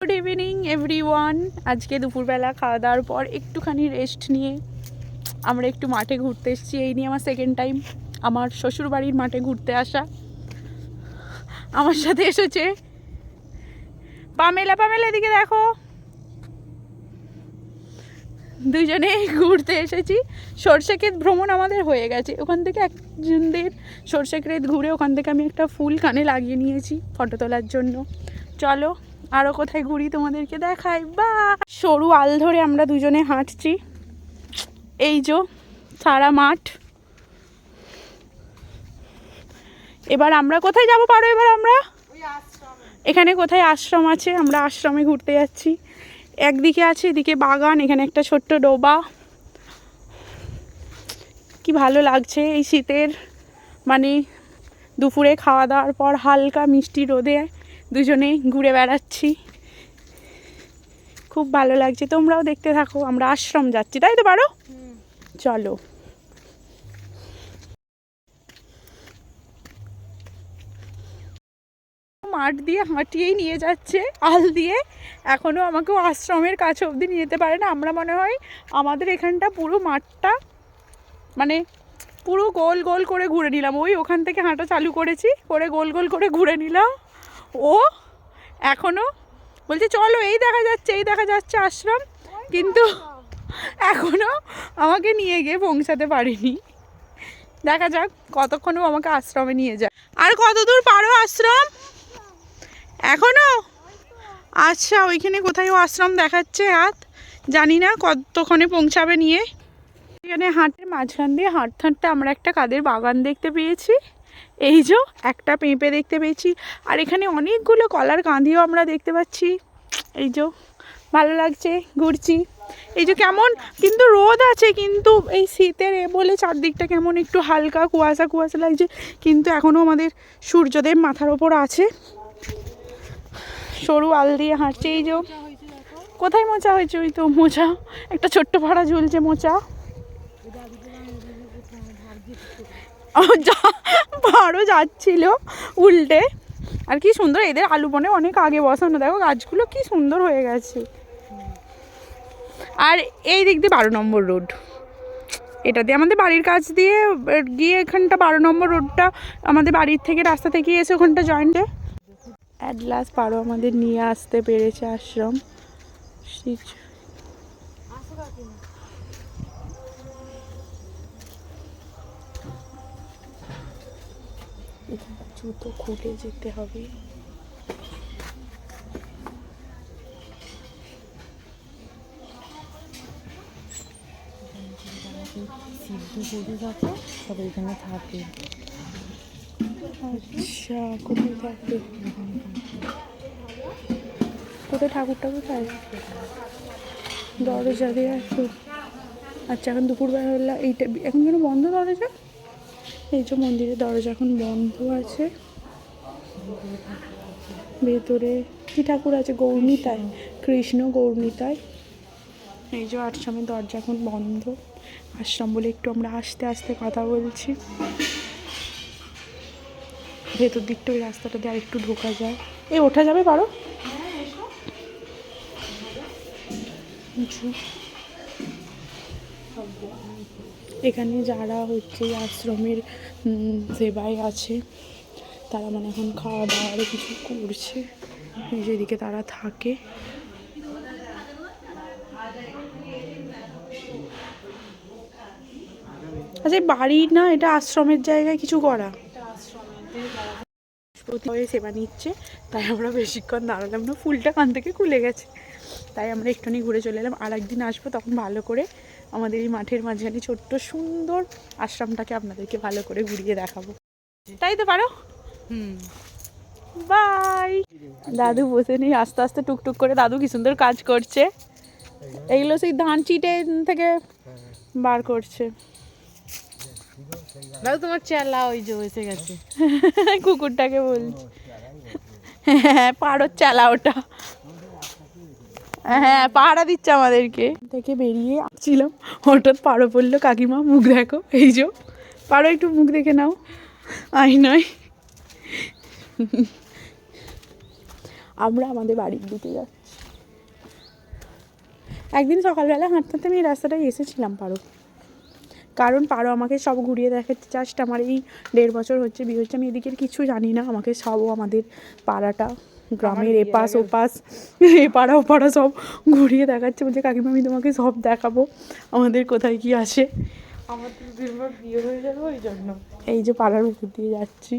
Good evening everyone. আজকে দুপুরবেলা খাওয়া দাওয়ার পর একটুখানি রেস্ট নিয়ে আমরা একটু মাঠে ঘুরতে এসেছি। এই নিয়ে আমার সেকেন্ড টাইম আমার শ্বশুরবাড়ির মাঠে ঘুরতে আসা। আমার সাথে এসেছে পামেলা। পামেলা এদিকে দেখো, দুজনে ঘুরতে এসেছি। সরষে ক্ষেত ভ্রমণ আমাদের হয়ে গেছে। ওখান থেকে একজনদের সরষে ক্ষেত ঘুরে ওখান থেকে আমি একটা ফুল কানে লাগিয়ে নিয়েছি ফটো তোলার জন্য। চলো আরও কোথায় ঘুরি তোমাদেরকে দেখাই। বা সরু আল ধরে আমরা দুজনে হাঁটছি। এই যে সারা মাঠ। এবার আমরা কোথায় যাব পারো? এবার আমরা এখানে কোথায় আশ্রম আছে, আমরা আশ্রমে ঘুরতে যাচ্ছি। একদিকে আছে এদিকে বাগান, এখানে একটা ছোট্ট ডোবা। কি ভালো লাগছে এই শীতের মানে দুপুরে খাওয়া দাওয়ার পর হালকা মিষ্টি রোদে দুজনে ঘুরে বেড়াচ্ছি। খুব ভালো লাগছে। তোমরাও দেখতে থাকো। আমরা আশ্রম যাচ্ছি, তাই তো পারো? চলো। মাঠ দিয়ে হাঁটিয়েই নিয়ে যাচ্ছে আল দিয়ে। এখনও আমাকেও আশ্রমের কাছে অবধি নিয়ে যেতে পারে না। আমরা মনে হয় আমাদের এখানটা পুরো মাঠটা মানে পুরো গোল গোল করে ঘুরে নিলাম। ওই ওখান থেকে হাঁটা চালু করেছি, করে গোল গোল করে ঘুরে নিলাম। ও এখনও বলছে চলো, এই দেখা যাচ্ছে এই দেখা যাচ্ছে আশ্রম, কিন্তু এখনও আমাকে নিয়ে গিয়ে পৌঁছাতে পারিনি। দেখা যাক কতক্ষণও আমাকে আশ্রমে নিয়ে যায়। আর কত দূর পারো আশ্রম এখনো? আচ্ছা, ওইখানে কোথায় ও আশ্রম দেখাচ্ছে হাত, জানি না কতক্ষণে পৌঁছাবে নিয়ে। এখানে হাটের মাঝখান দিয়ে হাঁটতে হাঁটতে আমরা একটা কাদের বাগান দেখতে পেয়েছি। এই যে একটা পেঁপে দেখতে পেয়েছি, আর এখানে অনেকগুলো কলার কাঁদিও আমরা দেখতে পাচ্ছি। এই যে ভালো লাগছে, ঘুরছি। এই যে কেমন কিন্তু রোদ আছে, কিন্তু এই শীতের বলে চারদিকটা কেমন একটু হালকা কুয়াশা কুয়াশা লাগছে, কিন্তু এখনও আমাদের সূর্যদেব মাথার ওপর আছে। সরু আল দিয়ে হাঁটছে। এই যে কোথায় মোচা হয়েছে? ওই তো মোচা, একটা ছোট্ট ভাড়া ঝুলছে মোচা। ভাড়ও যাচ্ছিল উল্টে। আর কি সুন্দর, এদের আলু বনে অনেক আগে বসানো, দেখো গাছগুলো কি সুন্দর হয়ে গেছে। আর এই দিক দিয়ে 12 নম্বর রোড, এটা দিয়ে আমাদের বাড়ির কাছ দিয়ে গিয়ে এখানটা 12 নম্বর রোডটা আমাদের বাড়ির থেকে রাস্তা থেকে এসে ওখানটা জয়েন্টে। অ্যাট লাস্ট পারো আমাদের নিয়ে আসতে পেরেছে আশ্রম। জুতো খুলে যেতে হবে। সিদ্ধ করে রাখো, সব এখানে থাকে। আচ্ছা, কোথায় থাকবে? কোথায় ঠাকুরটা কোথায়? দরজা দিয়ে আসো। আচ্ছা, এখন দুপুরবেলা হলো, এইটা এখন কেন বন্ধ দরজা? এই যে মন্দিরের দরজা এখন বন্ধ আছে। ভেতরে কি ঠাকুর আছে? গৌরনীতায়, কৃষ্ণ গৌরনীতায়। এই যে আশ্রমের দরজা এখন বন্ধ। আশ্রম বলে একটু আমরা আস্তে আস্তে কথা বলছি। ভেতর দিকটা ওই রাস্তাটা দিয়ে আর একটু ঢোকা যায়। এই ওঠা যাবে পারো? এখানে যারা হচ্ছে আশ্রমের সেবায় আছে তারা মানে এখন খাওয়া দাওয়ার কিছু করছে। যেদিকে তারা থাকে আচ্ছা, বাড়ি না, এটা আশ্রমের জায়গায় কিছু করা, সেবা নিচ্ছে। তাই আমরা বেশিক্ষণ দাঁড়ালাম না, ফুলটা কান থেকে খুলে গেছে। তাই আমরা একটুখানি ঘুরে চলে এলাম। আর একদিন আসবো, তখন ভালো করে আমাদের এই মাঠের মাঝখানে ছোট্ট সুন্দর আশ্রমটাকে আপনাদেরকে ভালো করে ঘুরিয়ে দেখাবো, তাই তো পারো? বাই। দাদু বসে নেই, আস্তে আস্তে টুকটুক করে দাদু কি সুন্দর কাজ করছে। এগুলো সেই ধান চিটে থেকে বার করছে। দাদু তোমার চেলা ওই যে এসে গেছে, কুকুরটাকে বলছি। হ্যাঁ, পাড়োর চালা ওটা। হ্যাঁ, পাহারা দিচ্ছে আমাদেরকে। থেকে বেরিয়ে আসছিলাম, হঠাৎ পাড়ো পড়লো। কাকিমা মুখ দেখো, এই যে পাড়ো, একটু মুখ দেখে নাও আয়নায়। আমরা আমাদের বাড়ির দিকে যাচ্ছি। একদিন সকালবেলা হাঁটতে হাঁটতে আমি এই রাস্তাটায় এসেছিলাম পারো, কারণ পারো আমাকে সব ঘুরিয়ে দেখাচ্ছে। জাস্ট আমার এই 1.5 বছর হচ্ছে বিয়ে হচ্ছে, আমি এদিকের কিছু জানি না। আমাকে সবও আমাদের পাড়াটা, গ্রামের এপাশ ওপাশ, এপাড়া ওপাড়া সব ঘুরিয়ে দেখাচ্ছে, বলছে কাকিমা আমি তোমাকে সব দেখাবো আমাদের কোথায় কি আসে। আমার তো দিনবার বিয়ে হয়ে যাবে ওই জন্য। এই যে পাড়ার উপর দিয়ে যাচ্ছি,